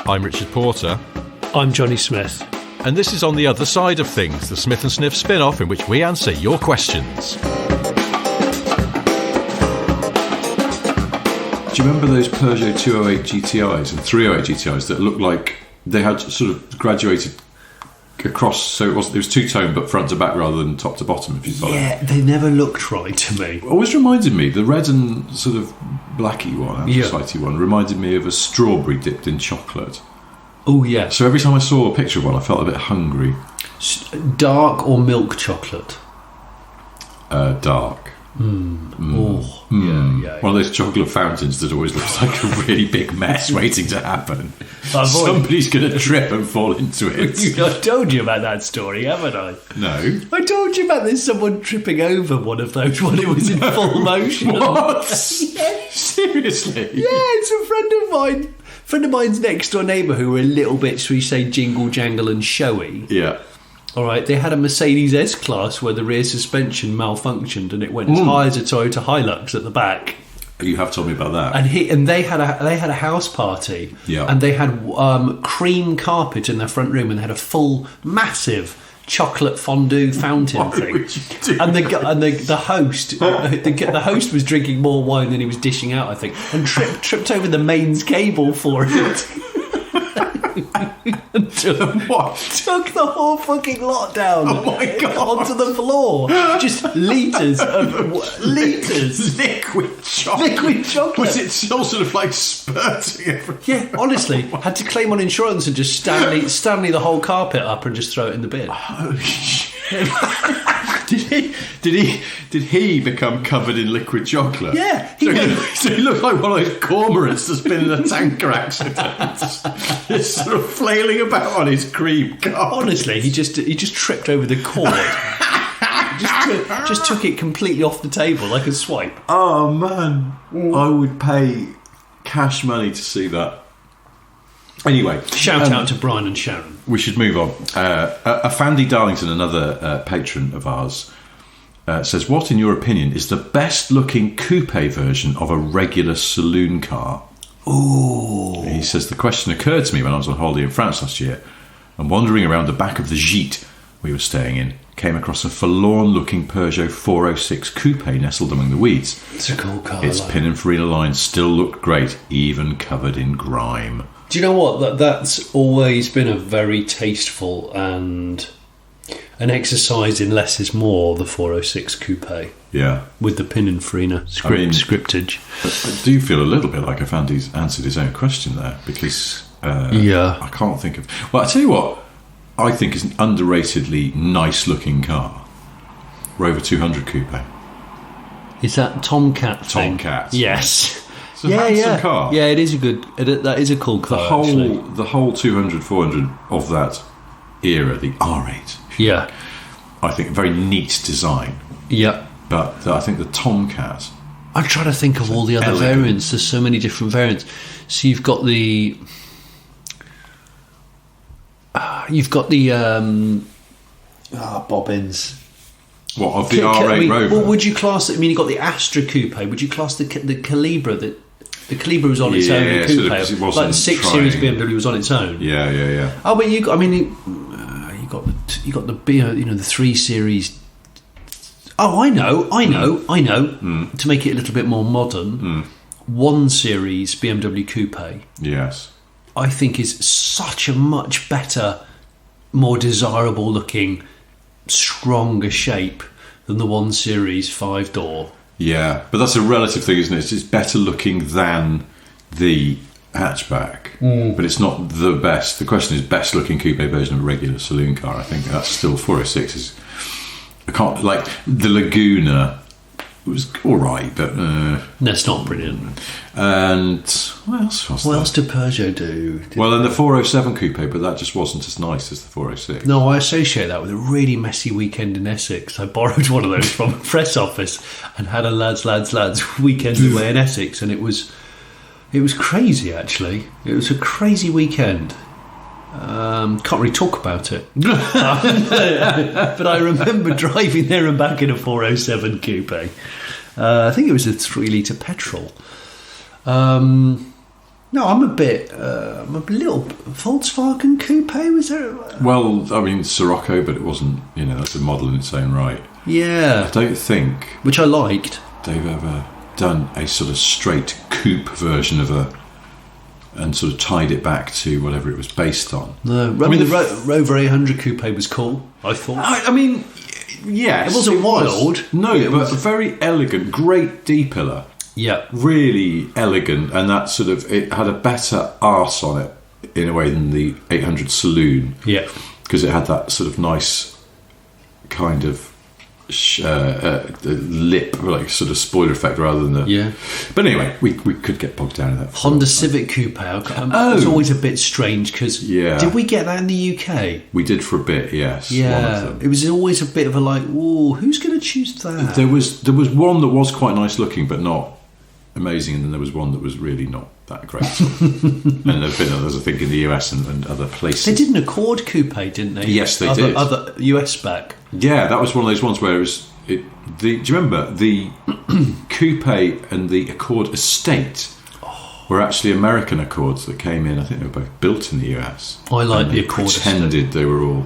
I'm Richard Porter. I'm Johnny Smith. And this is On the Other Side of Things, the Smith & Sniff spin-off in which we answer your questions. Do you remember those Peugeot 208 GTIs and 308 GTIs that looked like they had sort of graduated across, so it was two-tone but front to back rather than top to bottom, if you follow? Yeah, they never looked right to me. It always reminded me, the red and sort of blacky one, anthracite one, reminded me of a strawberry dipped in chocolate. Oh, yeah. So every time I saw a picture of one, I felt a bit hungry. Dark or milk chocolate? Dark. Oh, yeah. One of those chocolate fountains that always looks like a really big mess waiting to happen. Somebody's going to trip and fall into it. I told you about that story, haven't I? No. I told you about this someone tripping over one of those when it was in full motion. What? Seriously? Yeah, it's a friend of mine's next door neighbour who were a little bit, shall we say, jingle jangle and showy. Yeah. All right, they had a Mercedes S-Class where the rear suspension malfunctioned and it went as high as a Toyota Hilux at the back. You have told me about that. And they had a house party. Yeah. And they had cream carpet in their front room and they had a full, massive chocolate fondue fountain thing. Would you do and the host, the host was drinking more wine than he was dishing out, I think, and tripped over the mains cable for it. Took the whole fucking lot down. Oh my God. Onto the floor. Just litres liquid chocolate. Was it still sort of like spurting everything? Yeah, honestly, had to claim on insurance and just Stanley the whole carpet up and just throw it in the bin. Holy shit. Did he become covered in liquid chocolate? Yeah. So he looked like one of those cormorants that's been in a tanker accident. Just sort of flailing about on his cream carpet. Honestly, he just tripped over the cord. just took it completely off the table like a swipe. Oh man, I would pay cash money to see that. Anyway, shout out to Brian and Sharon. We should move on. Fandy Darlington, another patron of ours, says, what, in your opinion, is the best-looking coupe version of a regular saloon car? Ooh. He says, the question occurred to me when I was on holiday in France last year, and wandering around the back of the gîte we were staying in, came across a forlorn-looking Peugeot 406 coupe nestled among the weeds. It's a cool car. Its Pininfarina lines still looked great, even covered in grime. Do you know what? That's always been a very tasteful and an exercise in less is more, the 406 coupe. Yeah. With the Pininfarina scriptage. But do you feel a little bit like Fandy's answered his own question there? Because I can't think of... Well, I tell you what I think is an underratedly nice-looking car. Rover 200 coupe. Is that Tomcat thing? Tomcat. Yes. It's a handsome car. Yeah, it is that is a cool car. The whole 200, 400 of that era, the R8. Yeah. I think very neat design. Yeah. But I think the Tomcat... I'm trying to think of all the other variants. There's so many different variants. So you've got the... bobbins. What, of the R8 Rover? Well, would you class it? I mean, you've got the Astra Coupe. Would you class the Calibra? The Calibra was on its own. Yeah, coupe. sort of, Like the 6 Series BMW was on its own. Yeah. Oh, but you got the 3 Series. Oh, I know. To make it a little bit more modern, 1 Series BMW Coupe. Yes. I think is such a much better, more desirable looking, stronger shape than the 1 Series 5-door. Yeah, but that's a relative thing, isn't it? It's better looking than the hatchback, but it's not the best. The question is best looking coupe version of a regular saloon car. I think that's still 406. I can't, like, the Laguna was all right, but that's not brilliant. And what else did Peugeot do? And the 407 coupe, but that just wasn't as nice as the 406. No, I associate that with a really messy weekend in Essex. I borrowed one of those from a press office and had a lads weekend away in Essex, and it was crazy. Actually, it was a crazy weekend. Can't really talk about it, but I remember driving there and back in a 407 coupe. I think it was a 3-litre petrol. No, I'm a little Volkswagen coupe. Was there? Well, I mean, Sirocco, but it wasn't. That's a model in its own right. Yeah, I don't think which I liked. they've ever done a sort of straight coupe version of and sort of tied it back to whatever it was based on. No, the Rover 800 coupe was cool. I thought. I mean, yes, it wasn't wild. No, it was very elegant, great D-pillar. Yeah, really elegant, and that sort of it had a better arse on it in a way than the 800 Saloon. Yeah, because it had that sort of nice kind of lip, like sort of spoiler effect rather than the. Yeah. But anyway, we could get bogged down in that. Honda Civic Coupe. It was always a bit strange because did we get that in the UK? We did for a bit, yes. Yeah, one of them. It was always a bit of a like, whoa, who's going to choose that? There was one that was quite nice looking, but not amazing, and then there was one that was really not that great. And there have been others, I think, in the US and other places. They did an Accord coupe, didn't they? Yes, they did. Other US spec. Yeah, that was one of those ones where it was. Do you remember the coupe and the Accord Estate were actually American Accords that came in? I think they were both built in the US. I like the Accord. Pretended they were all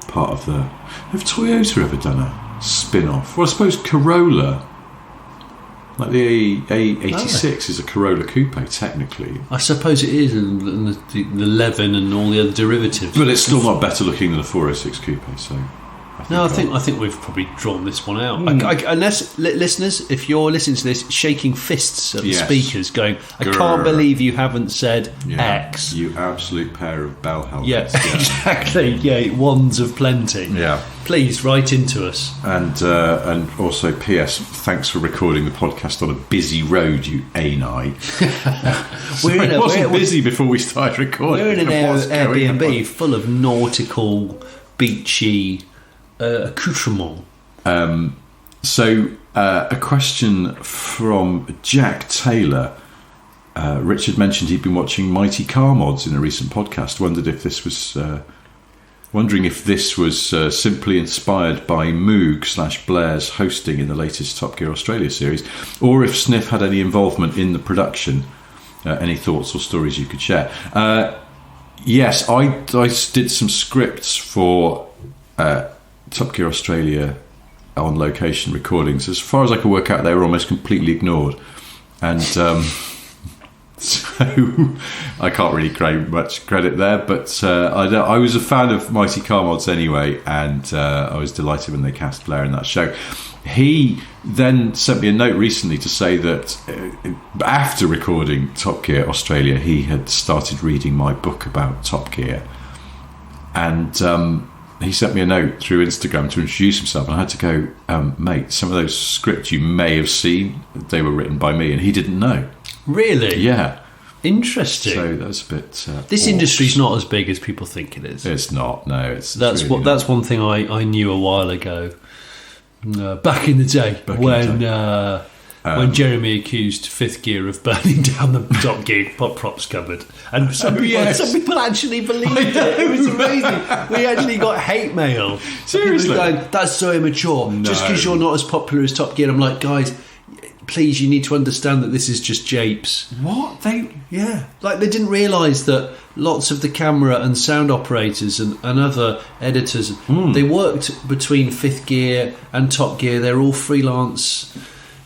part of the. Have Toyota ever done a spin-off? Well, I suppose Corolla. Like the A86 is a Corolla coupe, technically. I suppose it is, and the Levin and all the other derivatives. But it's still not better looking than a 406 coupe. So, I think we've probably drawn this one out. Unless listeners, if you're listening to this, shaking fists at the speakers, going, "I can't believe you haven't said X." You absolute pair of bell helmets. Yeah, exactly. Yeah, wands of plenty. Yeah. Please write into us. And also, P.S. Thanks for recording the podcast on a busy road, you ani. It wasn't busy before we started recording. We're in an Airbnb full of nautical, beachy accoutrement. So, a question from Jack Taylor. Richard mentioned he'd been watching Mighty Car Mods in a recent podcast. Wondering if this was simply inspired by Moog/Blair's hosting in the latest Top Gear Australia series, or if Sniff had any involvement in the production. Any thoughts or stories you could share? Yes, I did some scripts for Top Gear Australia on location recordings. As far as I could work out, they were almost completely ignored, and so I can't really claim much credit there. But I was a fan of Mighty Car Mods anyway, and I was delighted when they cast Blair in that show. He then sent me a note recently to say that after recording Top Gear Australia, he had started reading my book about Top Gear, and he sent me a note through Instagram to introduce himself, and I had to go, mate, some of those scripts you may have seen, they were written by me, and he didn't know. Really? Yeah. Interesting. So that's a bit. This industry's not as big as people think it is. It's not. No, that's one thing I knew a while ago. Back in the day, when Jeremy accused Fifth Gear of burning down the Top Gear props cupboard, and some people actually believed it. It was amazing. We actually got hate mail. Seriously, going, that's so immature. No. Just because you're not as popular as Top Gear. I'm like, guys, please, you need to understand that this is just japes. What? Like they didn't realise that lots of the camera and sound operators and other editors, they worked between Fifth Gear and Top Gear. They're all freelance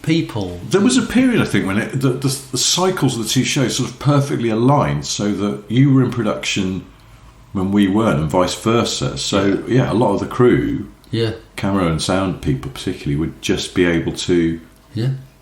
people. There was a period, I think, when the cycles of the two shows sort of perfectly aligned, so that you were in production when we weren't, and vice versa. So a lot of the crew, camera and sound people particularly, would just be able to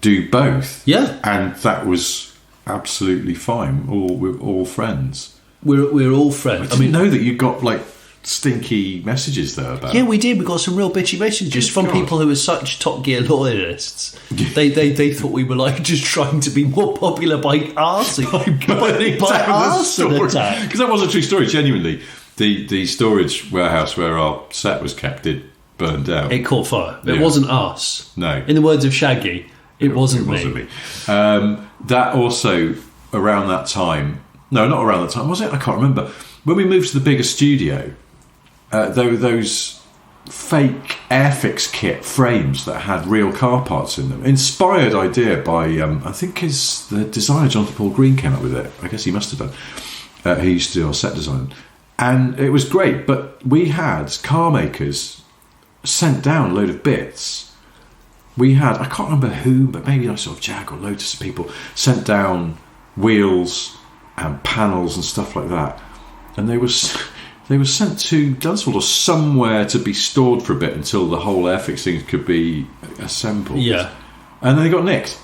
do both. Yeah, and that was absolutely fine. We're all friends. We're all friends. I didn't know that you got like stinky messages there about. Yeah, we did. We got some real bitchy messages from people who were such Top Gear loyalists. They thought we were like just trying to be more popular by arsing, by arson attack. Because that was a true story. Genuinely, the storage warehouse where our set was kept did burn down. It caught fire. It wasn't us. No. In the words of Shaggy, it wasn't me. That also around that time. No, not around that time. Was it? I can't remember. When we moved to the bigger studio, there were those fake Airfix kit frames that had real car parts in them. Inspired idea by, I think the designer Jonathan Paul Green came up with it. I guess he must have done. He used to do our set design. And it was great, but we had car makers sent down a load of bits. We had, I can't remember who, but maybe like sort of Jag or Lotus people sent down wheels and panels and stuff like that. And they were sent to Dunsfold or somewhere to be stored for a bit until the whole Airfix thing could be assembled. Yeah. And then they got nicked.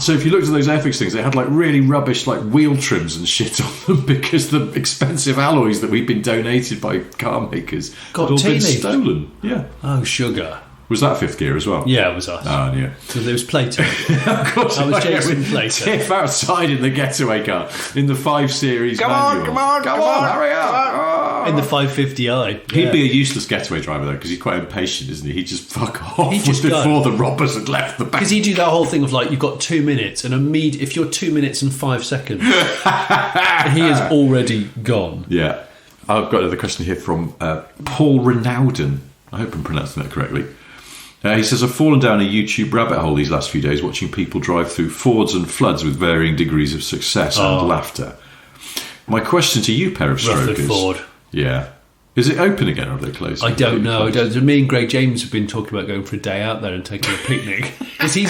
So if you looked at those Airfix things, they had like really rubbish like wheel trims and shit on them because the expensive alloys that we'd been donated by car makers had all been stolen. Yeah. Oh, sugar. Was that Fifth Gear as well? Yeah, it was us. Oh, yeah. So there was Plato. Of course. I was Jason Plato. Tiff outside in the getaway car in the 5 Series manual. Come on, hurry up. In the 550i. He'd be a useless getaway driver though, because he's quite impatient, isn't he? He'd just fuck off before the robbers had left the back. Because he'd do that whole thing of like, you've got 2 minutes, and if you're 2 minutes and 5 seconds, he is already gone. Yeah. I've got another question here from Paul Renauden. I hope I'm pronouncing that correctly. He says, I've fallen down a YouTube rabbit hole these last few days watching people drive through Fords and floods with varying degrees of success and laughter. My question to you, pair of strokers. Ford. Yeah. Is it open again or are they closed? I don't know. Me and Greg James have been talking about going for a day out there and taking a picnic. Because he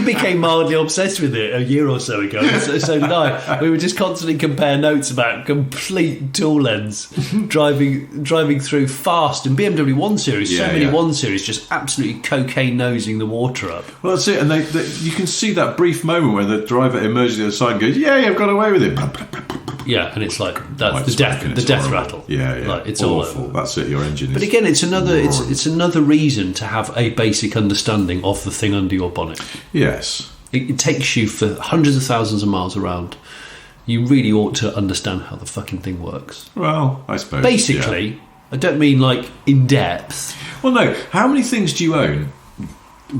became mildly obsessed with it a year or so ago. So did I. We would just constantly compare notes about complete tool ends driving through fast and BMW 1 Series. So many 1 Series just absolutely cocaine nosing the water up. Well, that's it. And you can see that brief moment where the driver emerges the other side and goes, "Yeah, I've got away with it." Yeah, and it's like that's the death rattle. Yeah. Like, it's awful. all over. That's it. Your engine is. But again, it's another reason to have a basic understanding of the thing under your bonnet. Yes. It takes you for hundreds of thousands of miles around. You really ought to understand how the fucking thing works. Well, I suppose. Basically, I don't mean like in depth. Well, no. How many things do you own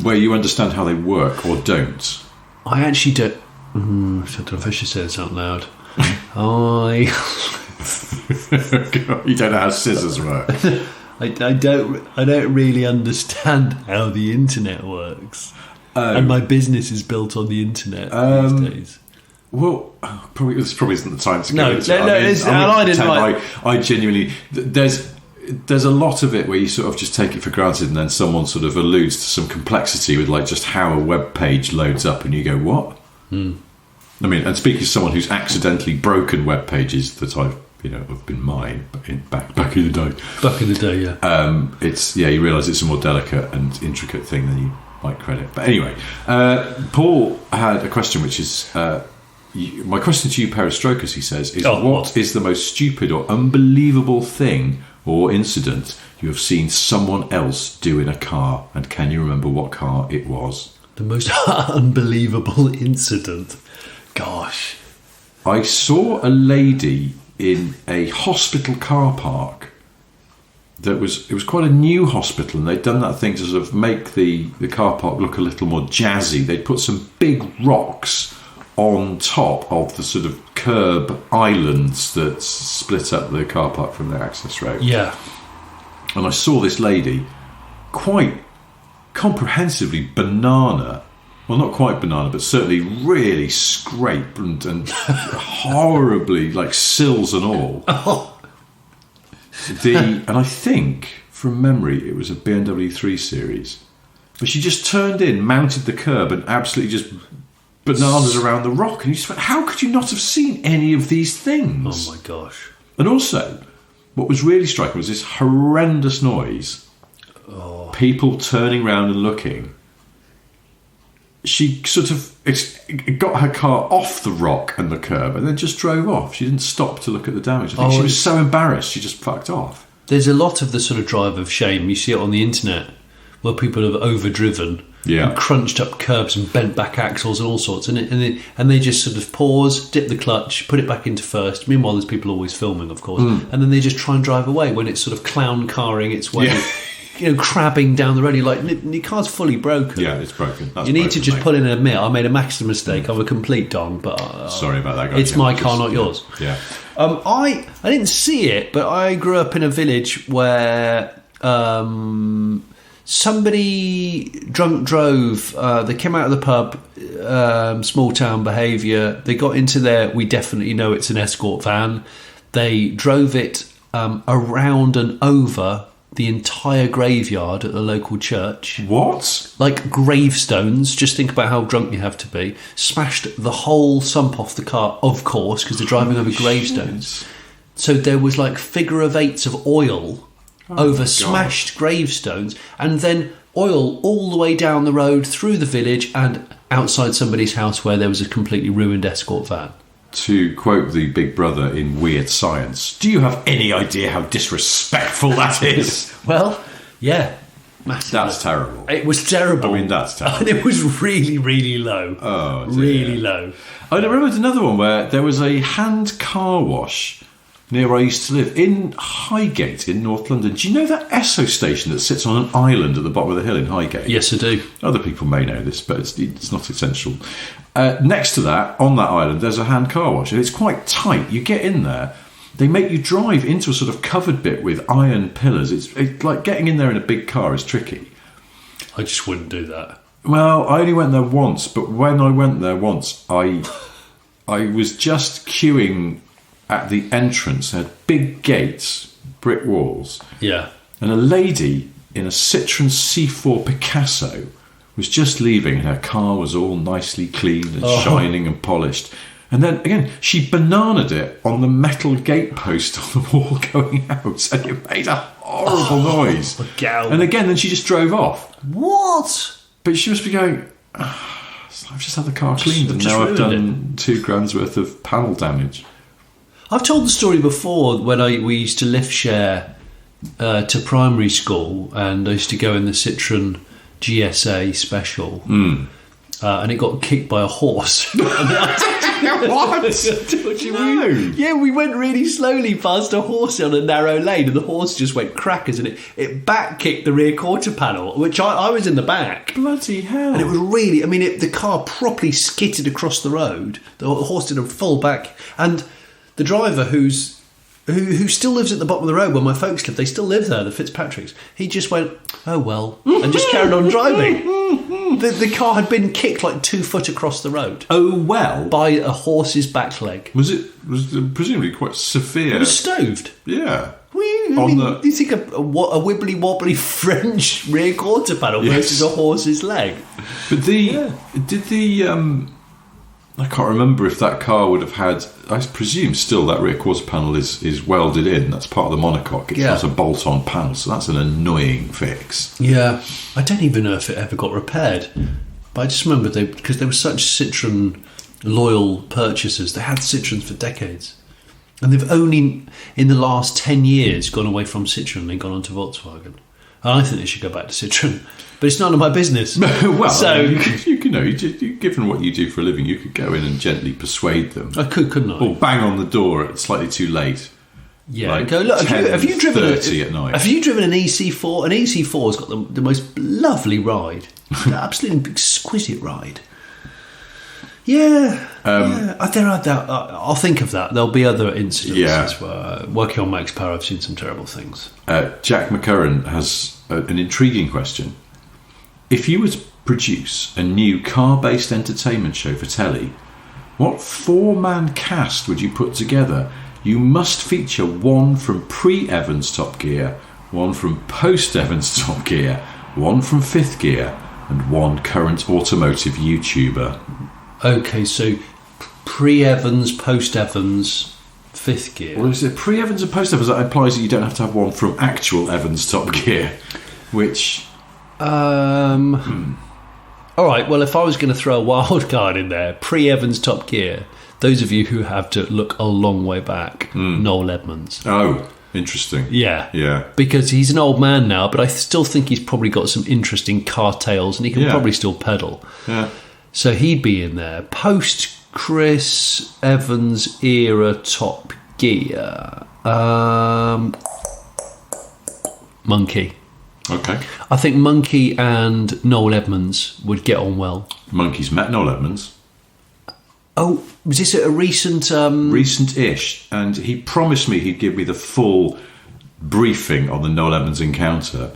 where you understand how they work or don't? I actually don't. I don't know if I should say this out loud. You don't know how scissors work. I don't really understand how the internet works. And my business is built on the internet these days. Well, this probably isn't the time to go into it. I genuinely... There's a lot of it where you sort of just take it for granted and then someone sort of alludes to some complexity with like just how a web page loads up and you go, what? I mean, and speaking as someone who's accidentally broken web pages that I've been mine back in the day. Back in the day, yeah. You realise it's a more delicate and intricate thing than you might credit. But anyway, Paul had a question, which is my question to you, pair of strokers. He says, what is the most stupid or unbelievable thing or incident you have seen someone else do in a car, and can you remember what car it was? The most unbelievable incident. Gosh. I saw a lady in a hospital car park. It was quite a new hospital, and they'd done that thing to sort of make the car park look a little more jazzy. They'd put some big rocks on top of the sort of curb islands that split up the car park from the access road. Yeah. And I saw this lady quite comprehensively banana. Well, not quite banana, but certainly really scraped and horribly, like sills and all. And I think, from memory, it was a BMW 3 Series. But she just turned in, mounted the curb, and absolutely just bananas around the rock. And you just went, how could you not have seen any of these things? Oh, my gosh. And also, what was really striking was this horrendous noise. Oh. People turning around and looking. She sort of got her car off the rock and the curb and then just drove off. She didn't stop to look at the damage. I think she was so embarrassed she just fucked off. There's a lot of the sort of drive of shame. You see it on the internet where people have overdriven and crunched up curbs and bent back axles and all sorts. And they just sort of pause, dip the clutch, put it back into first. Meanwhile, there's people always filming, of course. And then they just try and drive away when it's sort of clown carring its way. Yeah. Crabbing down the road. You're like, the car's fully broken. Yeah, it's broken. You need to just pull in and admit, I made a massive mistake. I'm a complete dong, but sorry about that, guys. It's my car, not yours. Yeah. I didn't see it, but I grew up in a village where somebody drunk drove. They came out of the pub, small town behaviour. They got into their, we definitely know it's an escort van. They drove it around and over the entire graveyard at the local church. What? Like gravestones. Just think about how drunk you have to be. Smashed the whole sump off the car, of course, because they're driving over gravestones. So there was like figure of eights of oil over smashed gravestones, and then oil all the way down the road, through the village, and outside somebody's house where there was a completely ruined escort van. To quote the big brother in Weird Science, do you have any idea how disrespectful that is? Well, yeah. Massive. That's terrible. It was terrible. I mean, that's terrible. And it was really, really low. Oh, dear. Really low. I remember another one where there was a hand car wash near where I used to live, in Highgate in North London. Do you know that Esso station that sits on an island at the bottom of the hill in Highgate? Yes, I do. Other people may know this, but it's not essential. Next to that, on that island, there's a hand car wash, and it's quite tight. You get in there, they make you drive into a sort of covered bit with iron pillars. It's like getting in there in a big car is tricky. I just wouldn't do that. Well, I only went there once, but when I went there once, I was just queuing at the entrance. They had big gates, brick walls. Yeah. And a lady in a Citroen C4 Picasso was just leaving, and her car was all nicely clean and shining and polished. And then, again, she bananaed it on the metal gatepost on the wall going out, and it made a horrible noise. And again, then she just drove off. What? But she must be going, I've just had the car cleaned, and now I've done £2,000 worth of panel damage. I've told the story before when we used to lift share to primary school, and I used to go in the Citroen GSA Special, and it got kicked by a horse. What? No. Yeah, we went really slowly past a horse on a narrow lane, and the horse just went crackers, and it back kicked the rear quarter panel, which I was in the back. Bloody hell. And it was really, the car properly skittered across the road. The horse did a full back, and the driver who still lives at the bottom of the road where my folks live, they still live there, the Fitzpatricks, he just went, oh well, and just carried on driving. The car had been kicked like 2 foot across the road. Oh well? By a horse's back leg. Was presumably quite severe? It was stoved. Yeah. Do you think a wibbly wobbly French rear quarter panel versus a horse's leg? But I can't remember if that car would have had, I presume still that rear quarter panel is welded in. That's part of the monocoque. It has a bolt-on panel, so that's an annoying fix. Yeah. I don't even know if it ever got repaired. But I just remember because they were such Citroen loyal purchasers, they had Citroens for decades. And they've only, in the last 10 years, gone away from Citroen and gone on to Volkswagen. And I think they should go back to Citroen. But it's none of my business. Well, so given what you do for a living, you could go in and gently persuade them. I could, couldn't I? Or bang on the door at slightly too late. Yeah, like go, look, have you driven an EC4? An EC4's got the most lovely ride. Absolutely exquisite ride. Yeah. I'll think of that. There'll be other incidents where working on Max Power, I've seen some terrible things. Jack McCurran has an intriguing question. If you were to produce a new car-based entertainment show for telly, what 4-man cast would you put together? You must feature one from pre-Evans Top Gear, one from post-Evans Top Gear, one from Fifth Gear, and one current automotive YouTuber. Okay, so pre-Evans, post-Evans, Fifth Gear. Well, is it pre-Evans and post-Evans? That implies that you don't have to have one from actual Evans Top Gear, which... All right, well, if I was going to throw a wild card in there, pre-Evans Top Gear, those of you who have to look a long way back, Noel Edmonds. Oh, interesting. Yeah. Because he's an old man now, but I still think he's probably got some interesting car tales, and he can probably still pedal. Yeah. So he'd be in there. Post Chris Evans era Top Gear. Monkey. Okay. I think Monkey and Noel Edmonds would get on well. Monkey's met Noel Edmonds. Oh, was this a recent... Recent-ish. And he promised me he'd give me the full briefing on the Noel Edmonds encounter,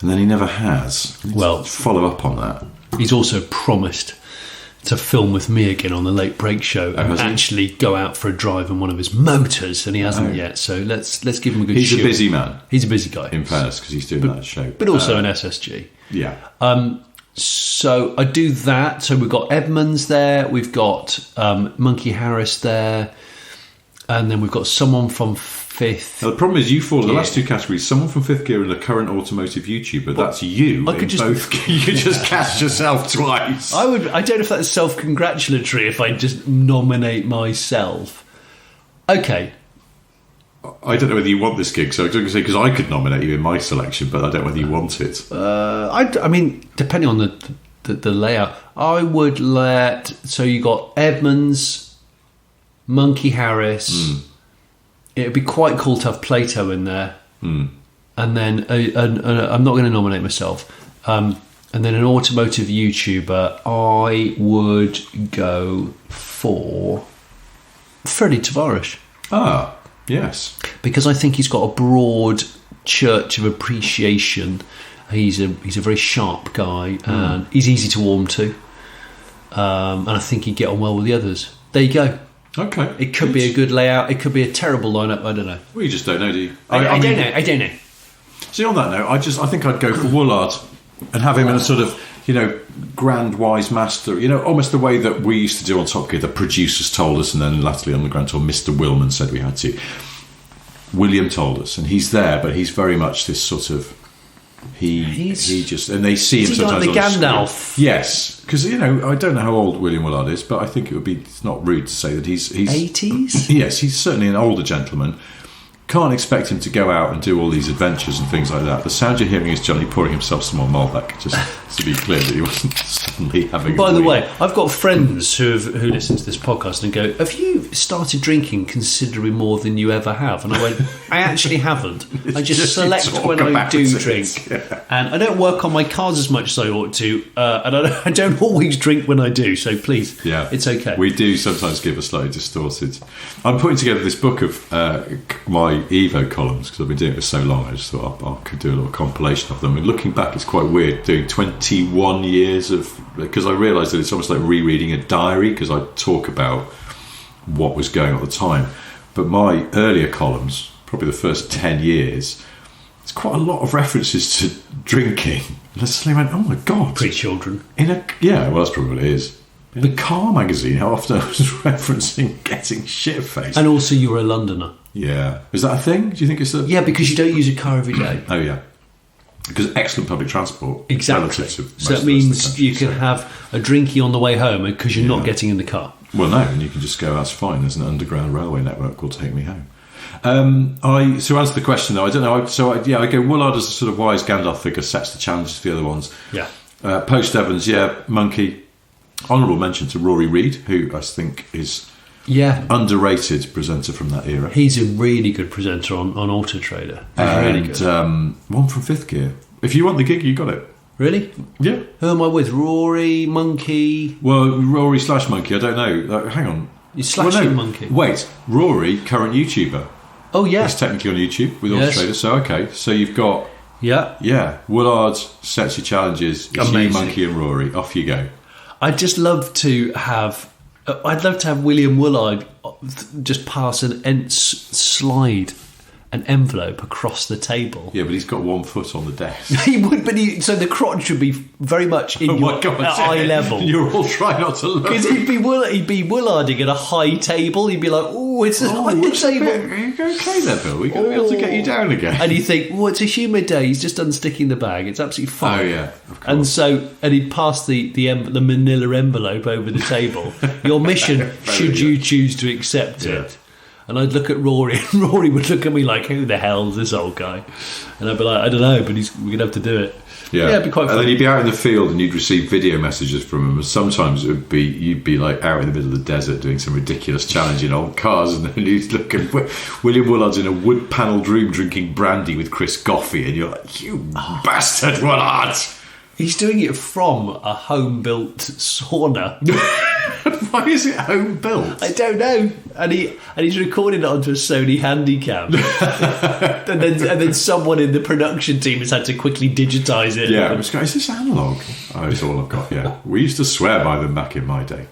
and then he never has. Well, follow up on that. He's also promised to film with me again on the Late Break Show and actually go out for a drive in one of his motors, and he hasn't yet. So let's give him a good. He's shoot. a busy man. He's a busy guy, in fairness, because he's doing that show, but also an SSG. Yeah. So I do that. So we've got Edmonds there. We've got Monkey Harris there, and then we've got someone from Fifth. Now, the problem is you fall in the last two categories. Someone from Fifth Gear and a current automotive YouTuber. That's you. I could just both. You could just cast yourself twice. I don't know if that's self-congratulatory if I just nominate myself. Okay. I don't know whether you want this gig, so I was going to say because I could nominate you in my selection, but I don't know whether you want it. I mean, depending on the layout, I would let. So you got Edmonds, Monkey Harris. It'd be quite cool to have Plato in there, and then I'm not going to nominate myself. And then an automotive YouTuber, I would go for Freddie Tavares. Ah, yes, because I think he's got a broad church of appreciation. He's a very sharp guy, and he's easy to warm to, and I think he'd get on well with the others. There you go. Okay. It could be a good layout. It could be a terrible lineup. I don't know. Well, you just don't know, do you? I don't know. See, on that note, I think I'd go for Woolard and have him in a sort of, grand wise master, almost the way that we used to do on Top Gear. The producers told us, and then latterly on the Grand Tour, Mr. Willman said we had to. William told us, and he's there, but he's very much this sort of. He just, and they see him sometimes like the on Gandalf? Yes, because I don't know how old William Willard is, but I think it's not rude to say that he's 80s. Yes, he's certainly an older gentleman. Can't expect him to go out and do all these adventures and things like that. The sound you're hearing is Johnny pouring himself some more Malbec, just to be clear that he wasn't suddenly having. By the way, I've got friends who listen to this podcast and go, "Have you started drinking considerably more than you ever have?" And I went, "I actually haven't. I just select when I do drink, and I don't work on my cards as much as I ought to, and I don't always drink when I do. So please, it's okay." We do sometimes give a slightly distorted. I'm putting together this book of my Evo columns because I've been doing it for so long. I just thought I could do a little compilation of them. And looking back, it's quite weird doing 21 years because I realised that it's almost like rereading a diary because I talk about what was going on at the time. But my earlier columns, probably the first 10 years, it's quite a lot of references to drinking. And I suddenly went, oh my God. Pre-children. Well, that's probably what it is. In a car magazine, how often I was referencing getting shit-faced. And also you're a Londoner. Yeah. Is that a thing? Do you think it's a... Yeah, because you don't use a car every day. Oh, yeah. Because excellent public transport. Exactly. So that means you can have a drinky on the way home because you're not getting in the car. Well, no, and you can just go, that's fine. There's an underground railway network will take me home. So answer the question, though, I don't know. I go Woolard as a sort of wise Gandalf figure, sets the challenges for the other ones. Yeah. Post Evans, Monkey. Honourable mention to Rory Reid, who I think is underrated presenter from that era. He's a really good presenter on Auto Trader. And really good. One from Fifth Gear. If you want the gig, you got it. Really? Yeah. Who am I with? Rory, Monkey? Well, Rory / Monkey, I don't know. Hang on. You're slashing Monkey. Wait, Rory, current YouTuber. Oh, yeah. He's technically on YouTube with Auto Trader. So, okay. So you've got... Yeah. Woolard sets your challenges. It's amazing. You, Monkey and Rory. Off you go. I'd just love to have... I'd love to have William Woolard just pass slide an envelope across the table. Yeah, but he's got 1 foot on the desk. He would, but so the crotch would be very much in eye level. You're all trying not to look. Because he'd be Woolarding at a high table. He'd be like, "Oh, it's a high table." Are you okay there, Bill? We've got to be able to get you down again. And you think, "Well, it's a humid day. He's just unsticking the bag. It's absolutely fine." Oh yeah, of course. And he'd pass the manila envelope over the table. Your mission, should you choose to accept it. And I'd look at Rory, and Rory would look at me like, "Who the hell is this old guy?" And I'd be like, "I don't know, but we're going to have to do it." Yeah, it'd be quite fun. And then you'd be out in the field and you'd receive video messages from him. And sometimes you'd be like out in the middle of the desert doing some ridiculous challenge in old cars, and then he's looking. William Woolard's in a wood-panelled room drinking brandy with Chris Goffey, and you're like, "You bastard, Woolard!" He's doing it from a home-built sauna. Why is it home built? I don't know. And he's recording it onto a Sony Handycam. and then someone in the production team has had to quickly digitise it. Yeah, is this analogue? Oh, it's all I've got, yeah. We used to swear by them back in my day.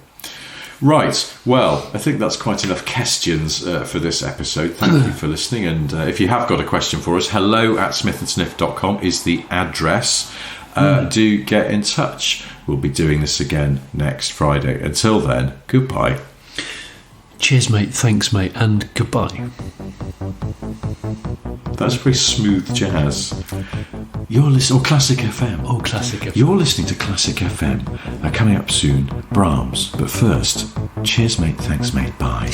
Right, well, I think that's quite enough questions for this episode. Thank you for listening. And if you have got a question for us, hello@smithandsniff.com is the address. Do get in touch. We'll be doing this again next Friday. Until then, goodbye. Cheers, mate. Thanks, mate. And goodbye. That's very smooth jazz. You're listening... Classic FM. Oh, Classic FM. You're listening to Classic FM. Coming up soon, Brahms. But first, cheers, mate. Thanks, mate. Bye.